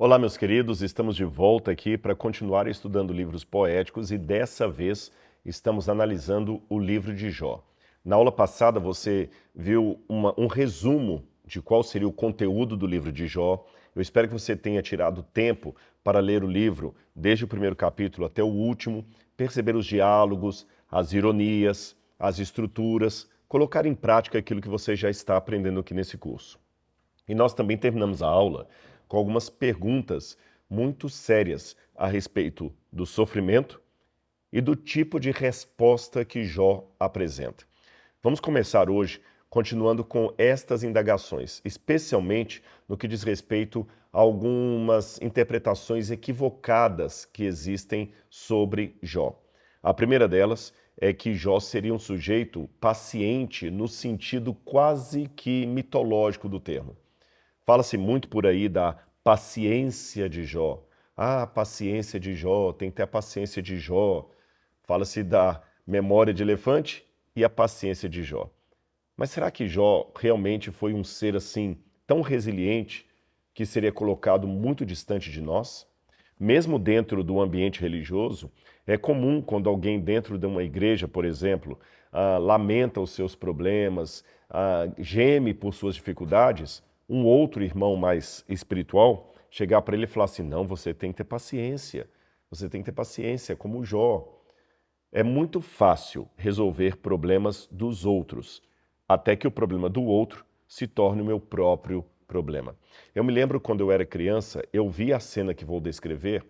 Olá, meus queridos, estamos de volta aqui para continuar estudando livros poéticos e dessa vez estamos analisando o livro de Jó. Na aula passada você viu um resumo de qual seria o conteúdo do livro de Jó. Eu espero que você tenha tirado tempo para ler o livro desde o primeiro capítulo até o último, perceber os diálogos, as ironias, as estruturas, colocar em prática aquilo que você já está aprendendo aqui nesse curso. E nós também terminamos a aula com algumas perguntas muito sérias a respeito do sofrimento e do tipo de resposta que Jó apresenta. Vamos começar hoje continuando com estas indagações, especialmente no que diz respeito a algumas interpretações equivocadas que existem sobre Jó. A primeira delas é que Jó seria um sujeito paciente no sentido quase que mitológico do termo. Fala-se muito por aí da paciência de Jó. Ah, a paciência de Jó, tem que ter a paciência de Jó. Fala-se da memória de elefante e a paciência de Jó. Mas será que Jó realmente foi um ser assim tão resiliente que seria colocado muito distante de nós? Mesmo dentro do ambiente religioso, é comum quando alguém dentro de uma igreja, por exemplo, lamenta os seus problemas, geme por suas dificuldades, um outro irmão mais espiritual chegar para ele e falar assim, não, você tem que ter paciência, como Jó. É muito fácil resolver problemas dos outros, até que o problema do outro se torne o meu próprio problema. Eu me lembro quando eu era criança, eu vi a cena que vou descrever.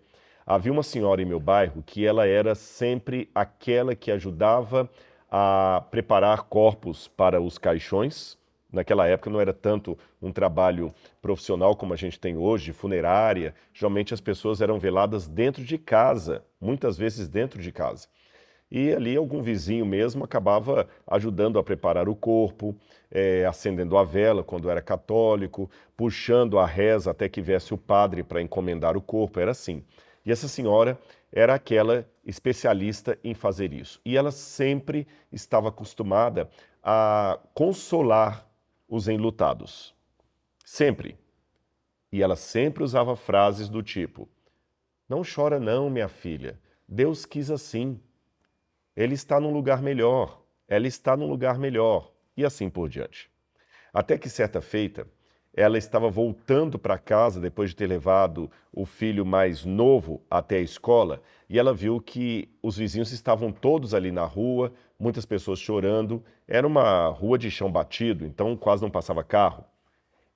Havia uma senhora em meu bairro que ela era sempre aquela que ajudava a preparar corpos para os caixões. Naquela época não era tanto um trabalho profissional como a gente tem hoje, de funerária. Geralmente as pessoas eram veladas dentro de casa, muitas vezes dentro de casa. E ali algum vizinho mesmo acabava ajudando a preparar o corpo, acendendo a vela quando era católico, puxando a reza até que viesse o padre para encomendar o corpo, era assim. E essa senhora era aquela especialista em fazer isso. E ela sempre estava acostumada a consolar os enlutados. Sempre. E ela sempre usava frases do tipo, não chora não, minha filha, Deus quis assim. Ele está num lugar melhor, ela está num lugar melhor, e assim por diante. Até que certa feita, ela estava voltando para casa depois de ter levado o filho mais novo até a escola, e ela viu que os vizinhos estavam todos ali na rua, muitas pessoas chorando, era uma rua de chão batido, então quase não passava carro.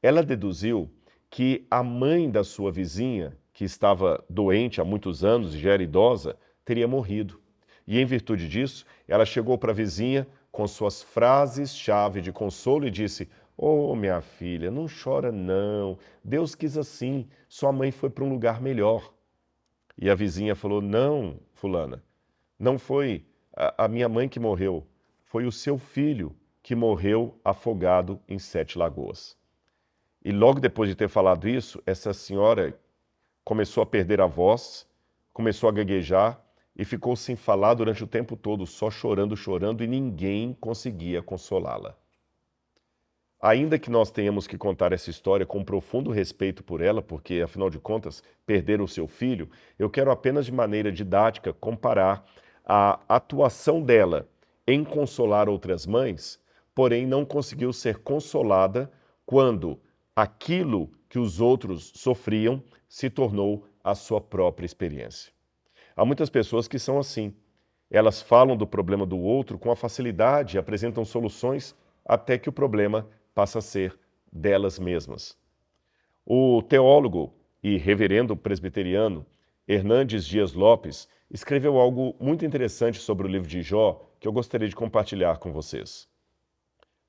Ela deduziu que a mãe da sua vizinha, que estava doente há muitos anos e já era idosa, teria morrido. E em virtude disso, ela chegou para a vizinha com suas frases-chave de consolo e disse, oh, minha filha, não chora não, Deus quis assim, sua mãe foi para um lugar melhor. E a vizinha falou, não, fulana, não foi a minha mãe que morreu, foi o seu filho que morreu afogado em 7 lagoas. E logo depois de ter falado isso, essa senhora começou a perder a voz, começou a gaguejar e ficou sem falar durante o tempo todo, só chorando, chorando, e ninguém conseguia consolá-la. Ainda que nós tenhamos que contar essa história com profundo respeito por ela, porque, afinal de contas, perderam o seu filho, eu quero apenas de maneira didática comparar a atuação dela em consolar outras mães, porém não conseguiu ser consolada quando aquilo que os outros sofriam se tornou a sua própria experiência. Há muitas pessoas que são assim. Elas falam do problema do outro com a facilidade e apresentam soluções até que o problema passa a ser delas mesmas. O teólogo e reverendo presbiteriano Hernandes Dias Lopes escreveu algo muito interessante sobre o livro de Jó que eu gostaria de compartilhar com vocês.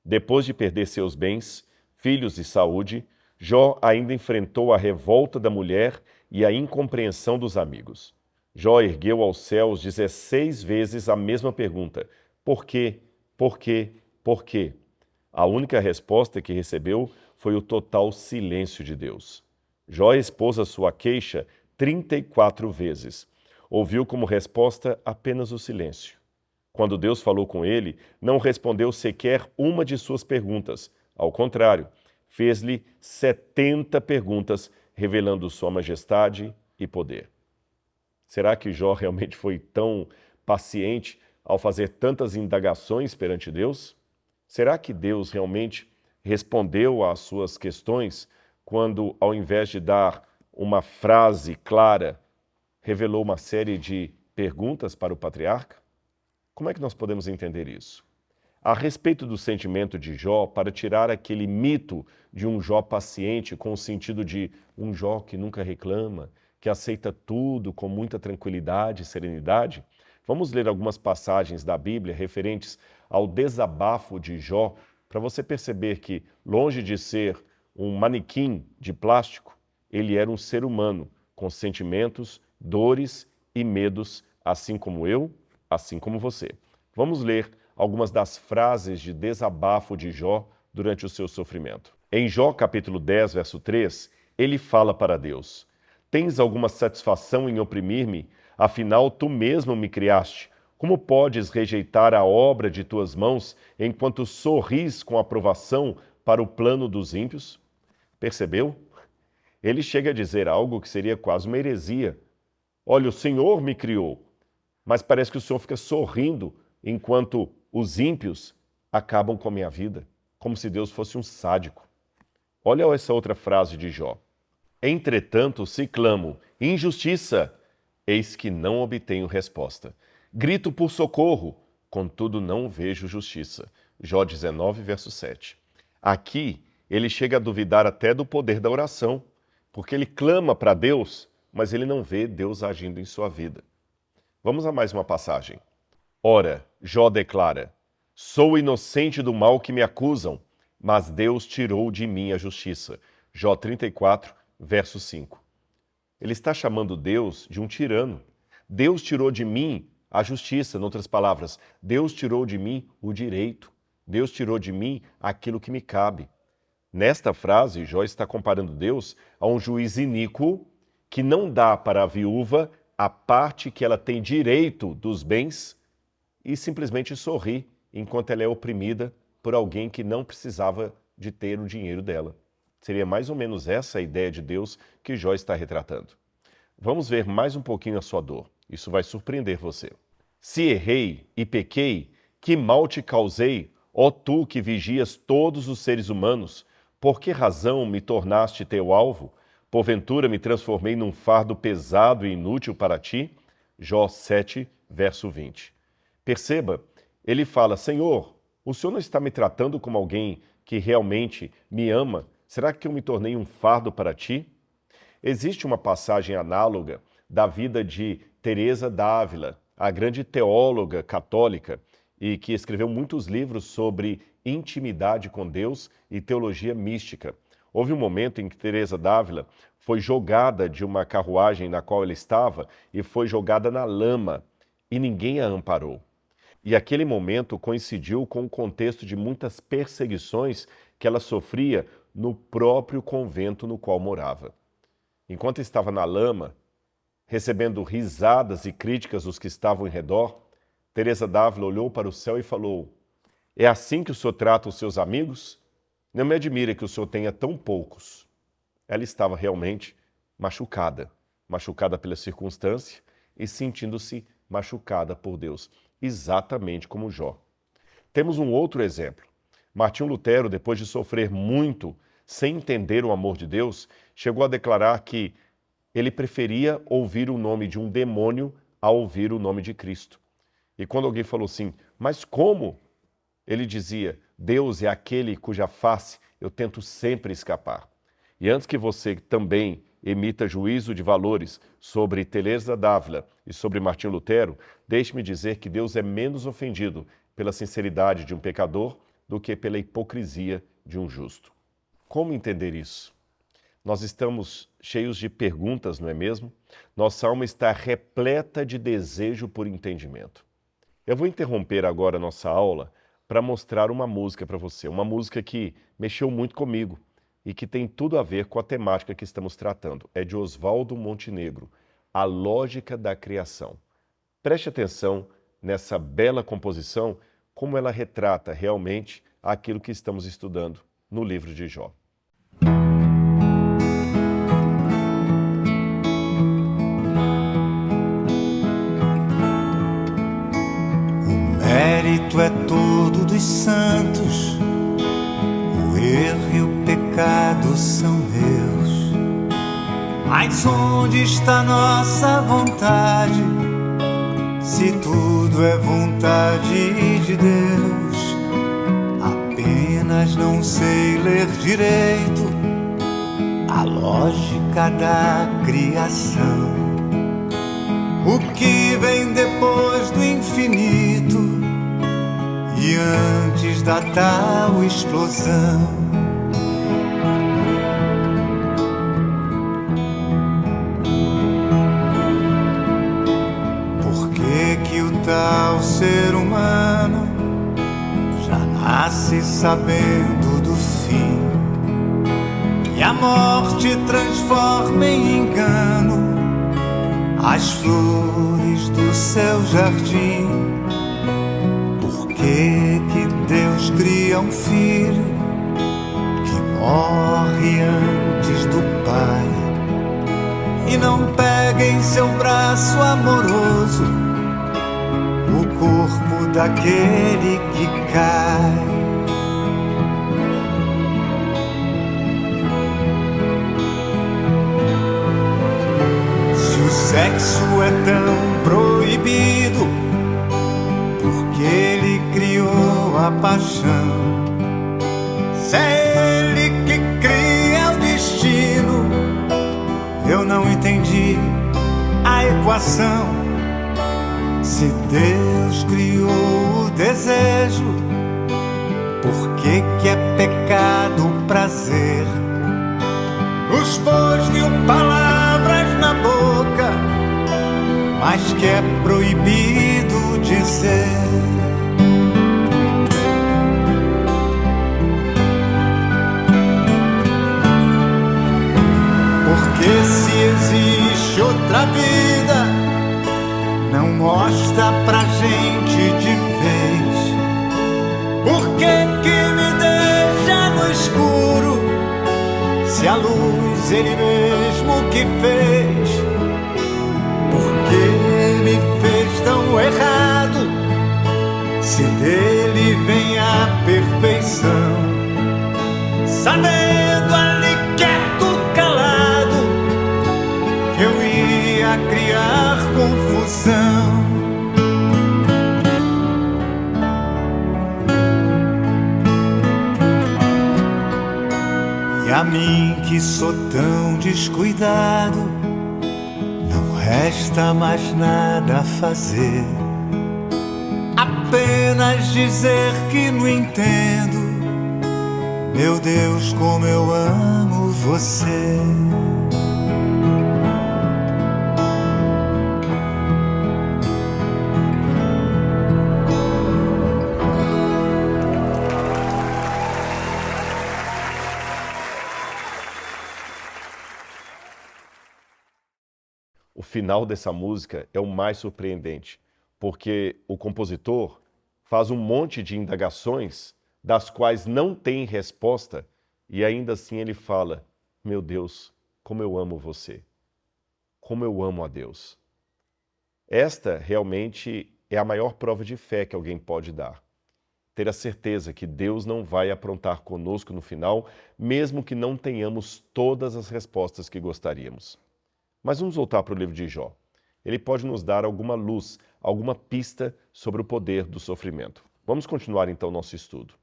Depois de perder seus bens, filhos e saúde, Jó ainda enfrentou a revolta da mulher e a incompreensão dos amigos. Jó ergueu aos céus 16 vezes a mesma pergunta: por quê? Por quê? Por quê? A única resposta que recebeu foi o total silêncio de Deus. Jó expôs a sua queixa 34 vezes. Ouviu como resposta apenas o silêncio. Quando Deus falou com ele, não respondeu sequer uma de suas perguntas. Ao contrário, fez-lhe 70 perguntas, revelando sua majestade e poder. Será que Jó realmente foi tão paciente ao fazer tantas indagações perante Deus? Será que Deus realmente respondeu às suas questões quando, ao invés de dar uma frase clara, revelou uma série de perguntas para o patriarca? Como é que nós podemos entender isso? A respeito do sentimento de Jó, para tirar aquele mito de um Jó paciente, com o sentido de um Jó que nunca reclama, que aceita tudo com muita tranquilidade e serenidade, vamos ler algumas passagens da Bíblia referentes ao desabafo de Jó, para você perceber que, longe de ser um manequim de plástico, ele era um ser humano, com sentimentos, dores e medos, assim como eu, assim como você. Vamos ler algumas das frases de desabafo de Jó durante o seu sofrimento. Em Jó, capítulo 10, verso 3, ele fala para Deus: Tens alguma satisfação em oprimir-me? Afinal, tu mesmo me criaste. Como podes rejeitar a obra de tuas mãos enquanto sorris com aprovação para o plano dos ímpios? Percebeu? Ele chega a dizer algo que seria quase uma heresia. Olha, o Senhor me criou, mas parece que o Senhor fica sorrindo enquanto os ímpios acabam com a minha vida, como se Deus fosse um sádico. Olha essa outra frase de Jó. Entretanto, se clamo, injustiça, eis que não obtenho resposta. Grito por socorro, contudo não vejo justiça. Jó 19, verso 7. Aqui, ele chega a duvidar até do poder da oração, porque ele clama para Deus, mas ele não vê Deus agindo em sua vida. Vamos a mais uma passagem. Ora, Jó declara: Sou inocente do mal que me acusam, mas Deus tirou de mim a justiça. Jó 34, verso 5. Ele está chamando Deus de um tirano. Deus tirou de mim a justiça, em outras palavras, Deus tirou de mim o direito. Deus tirou de mim aquilo que me cabe. Nesta frase, Jó está comparando Deus a um juiz iníquo que não dá para a viúva a parte que ela tem direito dos bens e simplesmente sorri enquanto ela é oprimida por alguém que não precisava de ter o dinheiro dela. Seria mais ou menos essa a ideia de Deus que Jó está retratando. Vamos ver mais um pouquinho a sua dor. Isso vai surpreender você. Se errei e pequei, que mal te causei, ó tu que vigias todos os seres humanos, por que razão me tornaste teu alvo? Porventura me transformei num fardo pesado e inútil para ti? Jó 7, verso 20. Perceba, ele fala: Senhor, o Senhor não está me tratando como alguém que realmente me ama? Será que eu me tornei um fardo para ti? Existe uma passagem análoga da vida de Teresa d'Ávila, a grande teóloga católica e que escreveu muitos livros sobre intimidade com Deus e teologia mística. Houve um momento em que Teresa d'Ávila foi jogada de uma carruagem na qual ela estava e foi jogada na lama e ninguém a amparou. E aquele momento coincidiu com o contexto de muitas perseguições que ela sofria no próprio convento no qual morava. Enquanto estava na lama, recebendo risadas e críticas dos que estavam em redor, Teresa d'Ávila olhou para o céu e falou: É assim que o senhor trata os seus amigos? Não me admira que o senhor tenha tão poucos. Ela estava realmente machucada pela circunstância e sentindo-se machucada por Deus, exatamente como Jó. Temos um outro exemplo. Martinho Lutero, depois de sofrer muito sem entender o amor de Deus, chegou a declarar que ele preferia ouvir o nome de um demônio a ouvir o nome de Cristo. E quando alguém falou assim, mas como? Ele dizia: Deus é aquele cuja face eu tento sempre escapar. E antes que você também emita juízo de valores sobre Teresa d'Ávila e sobre Martinho Lutero, deixe-me dizer que Deus é menos ofendido pela sinceridade de um pecador do que pela hipocrisia de um justo. Como entender isso? Nós estamos cheios de perguntas, não é mesmo? Nossa alma está repleta de desejo por entendimento. Eu vou interromper agora a nossa aula para mostrar uma música para você, uma música que mexeu muito comigo e que tem tudo a ver com a temática que estamos tratando. É de Oswaldo Montenegro, A Lógica da Criação. Preste atenção nessa bela composição, como ela retrata realmente aquilo que estamos estudando no livro de Jó. justo é todo dos santos, o erro e o pecado são meus. Mas onde está nossa vontade, se tudo é vontade de Deus? Apenas não sei ler direito a lógica da criação. O que vem depois do infinito e antes da tal explosão? Por que que o tal ser humano já nasce sabendo do fim, e a morte transforma em engano as flores do seu jardim? Por que que Deus cria um filho que morre antes do pai e não pega em seu braço amoroso o corpo daquele que cai? O sexo é tão proibido porque ele criou a paixão. Se é ele que cria o destino, eu não entendi a equação. Se Deus criou o desejo, por que que é pecado o prazer? Os pôs mil palavras na boca, mas que é proibido dizer. Porque se existe outra vida, não mostra pra gente de vez. Por que que me deixa no escuro, se a luz ele mesmo que fez? Por que me fez tão errado, se dele vem a perfeição? Sabendo ali quieto, calado, que eu ia criar confusão. E a mim que sou tão descuidado, não resta mais nada a fazer, apenas dizer que não entendo. Meu Deus, como eu amo você. O final dessa música é o mais surpreendente, porque o compositor faz um monte de indagações das quais não tem resposta, e ainda assim ele fala: meu Deus, como eu amo você, como eu amo a Deus. Esta realmente é a maior prova de fé que alguém pode dar. Ter a certeza que Deus não vai aprontar conosco no final, mesmo que não tenhamos todas as respostas que gostaríamos. Mas vamos voltar para o livro de Jó. Ele pode nos dar alguma luz, alguma pista sobre o poder do sofrimento. Vamos continuar então nosso estudo.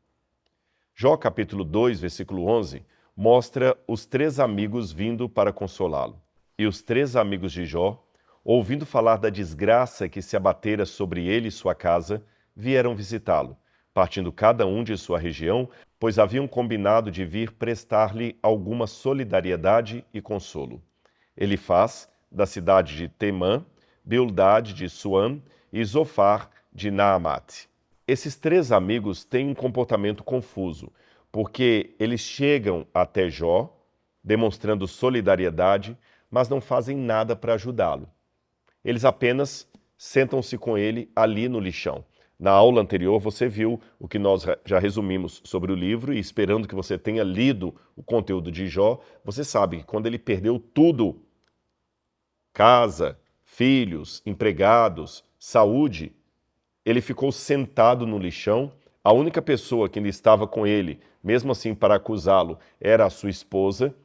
Jó capítulo 2, versículo 11, mostra os 3 amigos vindo para consolá-lo. E os 3 amigos de Jó, ouvindo falar da desgraça que se abatera sobre ele e sua casa, vieram visitá-lo, partindo cada um de sua região, pois haviam combinado de vir prestar-lhe alguma solidariedade e consolo. Elifaz, da cidade de Temã, Bildade de Suam e Zofar de Naamate. Esses 3 amigos têm um comportamento confuso, porque eles chegam até Jó, demonstrando solidariedade, mas não fazem nada para ajudá-lo. Eles apenas sentam-se com ele ali no lixão. Na aula anterior você viu o que nós já resumimos sobre o livro, e esperando que você tenha lido o conteúdo de Jó, você sabe que quando ele perdeu tudo, casa, filhos, empregados, saúde, ele ficou sentado no lixão. A única pessoa que ainda estava com ele, mesmo assim para acusá-lo, era a sua esposa,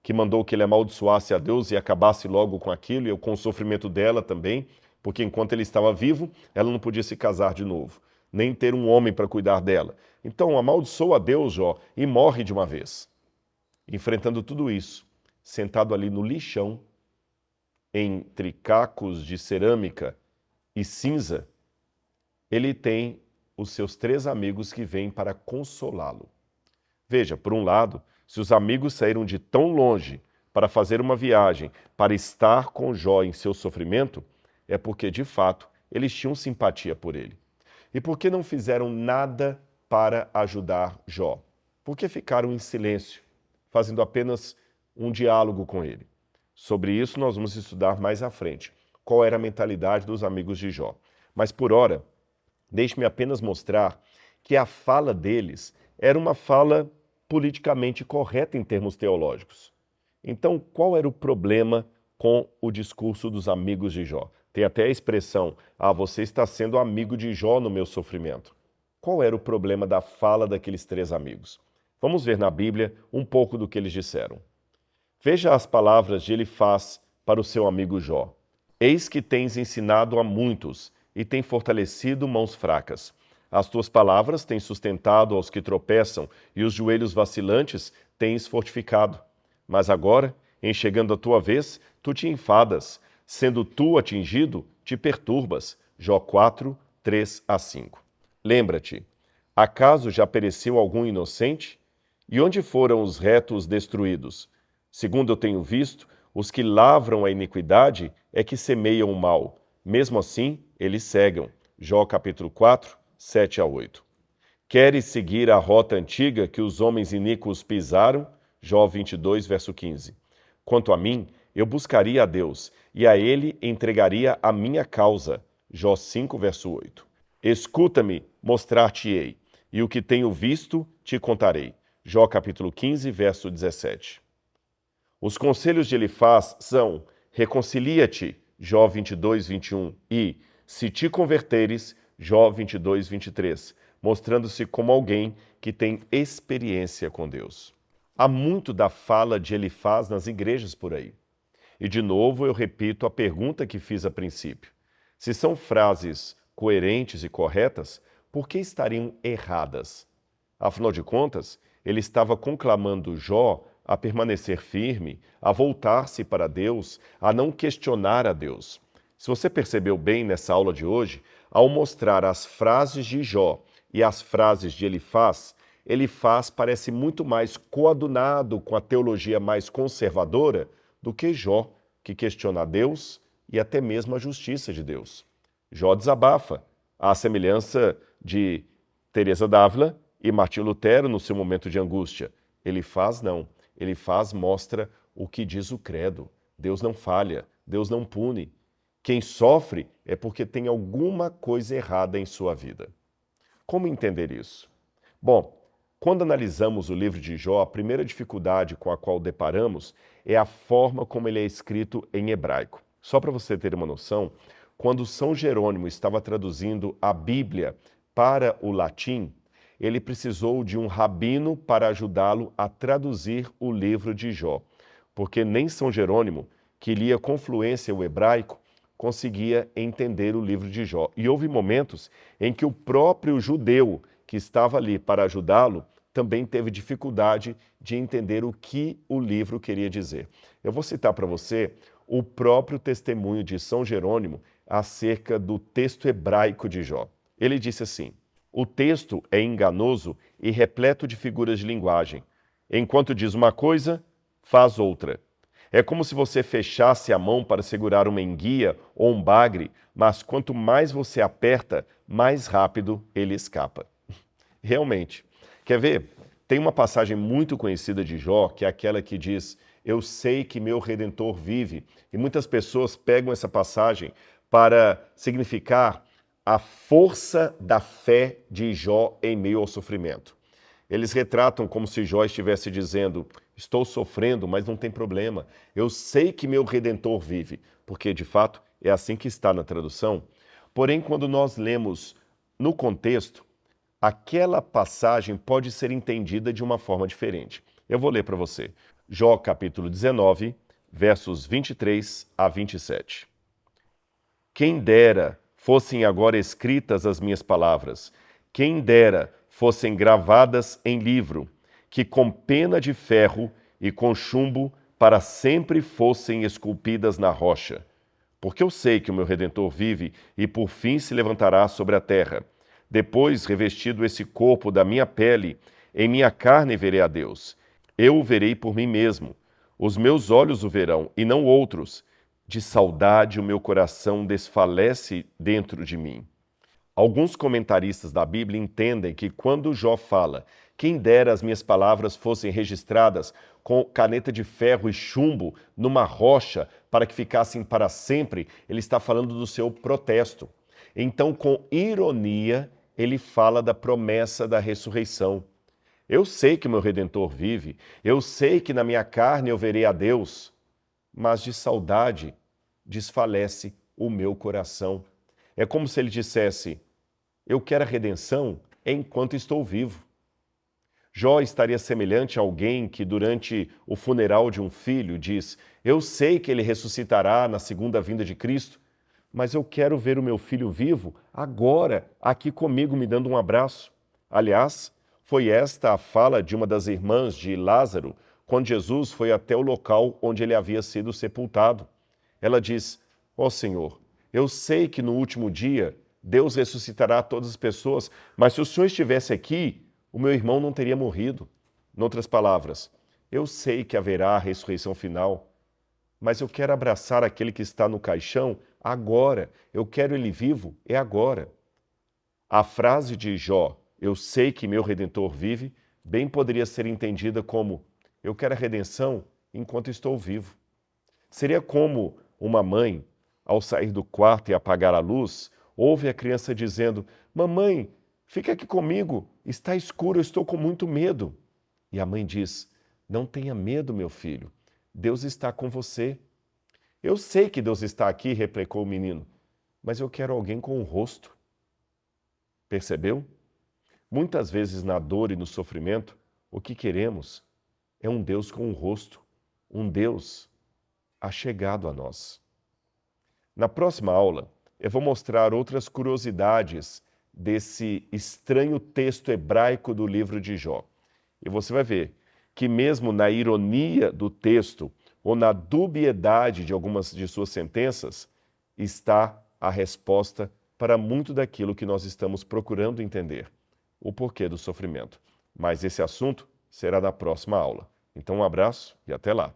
que mandou que ele amaldiçoasse a Deus e acabasse logo com aquilo e com o sofrimento dela também, porque enquanto ele estava vivo, ela não podia se casar de novo, nem ter um homem para cuidar dela. Então amaldiçoa a Deus, Jó, e morre de uma vez. Enfrentando tudo isso, sentado ali no lixão, entre cacos de cerâmica e cinza, ele tem os seus 3 amigos que vêm para consolá-lo. Veja, por um lado, se os amigos saíram de tão longe para fazer uma viagem, para estar com Jó em seu sofrimento, é porque, de fato, eles tinham simpatia por ele. E por que não fizeram nada para ajudar Jó? Por que ficaram em silêncio, fazendo apenas um diálogo com ele? Sobre isso nós vamos estudar mais à frente. Qual era a mentalidade dos amigos de Jó? Mas por ora, deixe-me apenas mostrar que a fala deles era uma fala politicamente correta em termos teológicos. Então, qual era o problema com o discurso dos amigos de Jó? Tem até a expressão, você está sendo amigo de Jó no meu sofrimento. Qual era o problema da fala daqueles 3 amigos? Vamos ver na Bíblia um pouco do que eles disseram. Veja as palavras de Elifaz para o seu amigo Jó. Eis que tens ensinado a muitos e tem fortalecido mãos fracas. As tuas palavras têm sustentado aos que tropeçam e os joelhos vacilantes tens fortificado. Mas agora, em chegando a tua vez, tu te enfadas. Sendo tu atingido, te perturbas. Jó 4, 3 a 5. Lembra-te, acaso já pereceu algum inocente? E onde foram os retos destruídos? Segundo eu tenho visto, os que lavram a iniquidade é que semeiam o mal. Mesmo assim, eles cegam. Jó capítulo 4, 7 a 8. Queres seguir a rota antiga que os homens iníquos pisaram? Jó 22, verso 15. Quanto a mim, eu buscaria a Deus, e a ele entregaria a minha causa. Jó 5, verso 8. Escuta-me, mostrar-te-ei, e o que tenho visto te contarei. Jó capítulo 15, verso 17. Os conselhos de Elifaz são: reconcilia-te, Jó 22, 21, e, se te converteres, Jó 22, 23, mostrando-se como alguém que tem experiência com Deus. Há muito da fala de Elifaz nas igrejas por aí. E de novo eu repito a pergunta que fiz a princípio. Se são frases coerentes e corretas, por que estariam erradas? Afinal de contas, ele estava conclamando Jó a permanecer firme, a voltar-se para Deus, a não questionar a Deus. Se você percebeu bem nessa aula de hoje, ao mostrar as frases de Jó e as frases de Elifaz, Elifaz parece muito mais coadunado com a teologia mais conservadora do que Jó, que questiona a Deus e até mesmo a justiça de Deus. Jó desabafa, à semelhança de Teresa d'Ávila e Martinho Lutero no seu momento de angústia. Elifaz não. Elifaz mostra o que diz o credo. Deus não falha, Deus não pune. Quem sofre é porque tem alguma coisa errada em sua vida. Como entender isso? Bom, quando analisamos o livro de Jó, a primeira dificuldade com a qual deparamos é a forma como ele é escrito em hebraico. Só para você ter uma noção, quando São Jerônimo estava traduzindo a Bíblia para o latim, ele precisou de um rabino para ajudá-lo a traduzir o livro de Jó, porque nem São Jerônimo, que lia com fluência o hebraico, conseguia entender o livro de Jó. E houve momentos em que o próprio judeu que estava ali para ajudá-lo também teve dificuldade de entender o que o livro queria dizer. Eu vou citar para você o próprio testemunho de São Jerônimo acerca do texto hebraico de Jó. Ele disse assim: o texto é enganoso e repleto de figuras de linguagem. Enquanto diz uma coisa, faz outra. É como se você fechasse a mão para segurar uma enguia ou um bagre, mas quanto mais você aperta, mais rápido ele escapa. Realmente. Quer ver? Tem uma passagem muito conhecida de Jó, que é aquela que diz: eu sei que meu Redentor vive. E muitas pessoas pegam essa passagem para significar a força da fé de Jó em meio ao sofrimento. Eles retratam como se Jó estivesse dizendo: estou sofrendo, mas não tem problema. Eu sei que meu Redentor vive, porque de fato é assim que está na tradução. Porém, quando nós lemos no contexto, aquela passagem pode ser entendida de uma forma diferente. Eu vou ler para você. Jó capítulo 19, versos 23 a 27. Quem dera fossem agora escritas as minhas palavras, quem dera fossem gravadas em livro, que com pena de ferro e com chumbo para sempre fossem esculpidas na rocha. Porque eu sei que o meu Redentor vive e por fim se levantará sobre a terra. Depois, revestido esse corpo da minha pele, em minha carne verei a Deus. Eu o verei por mim mesmo. Os meus olhos o verão, e não outros. De saudade o meu coração desfalece dentro de mim. Alguns comentaristas da Bíblia entendem que quando Jó fala, quem dera as minhas palavras fossem registradas com caneta de ferro e chumbo numa rocha para que ficassem para sempre, ele está falando do seu protesto. Então, com ironia, ele fala da promessa da ressurreição. Eu sei que o meu Redentor vive, eu sei que na minha carne eu verei a Deus, mas de saudade desfalece o meu coração. É como se ele dissesse, eu quero a redenção enquanto estou vivo. Jó estaria semelhante a alguém que durante o funeral de um filho diz, eu sei que ele ressuscitará na segunda vinda de Cristo, mas eu quero ver o meu filho vivo agora, aqui comigo, me dando um abraço. Aliás, foi esta a fala de uma das irmãs de Lázaro, quando Jesus foi até o local onde ele havia sido sepultado. Ela diz, ó Senhor, eu sei que no último dia Deus ressuscitará todas as pessoas, mas se o Senhor estivesse aqui, o meu irmão não teria morrido. Em outras palavras, eu sei que haverá a ressurreição final, mas eu quero abraçar aquele que está no caixão agora. Eu quero ele vivo, é agora. A frase de Jó, eu sei que meu Redentor vive, bem poderia ser entendida como, eu quero a redenção enquanto estou vivo. Seria como uma mãe, ao sair do quarto e apagar a luz, ouve a criança dizendo, mamãe, fica aqui comigo, está escuro, eu estou com muito medo. E a mãe diz, não tenha medo, meu filho, Deus está com você. Eu sei que Deus está aqui, replicou o menino, mas eu quero alguém com um rosto. Percebeu? Muitas vezes na dor e no sofrimento, o que queremos é um Deus com um rosto, um Deus achegado a nós. Na próxima aula, eu vou mostrar outras curiosidades desse estranho texto hebraico do livro de Jó. E você vai ver que mesmo na ironia do texto ou na dubiedade de algumas de suas sentenças, está a resposta para muito daquilo que nós estamos procurando entender, o porquê do sofrimento. Mas esse assunto será na próxima aula. Então um abraço e até lá.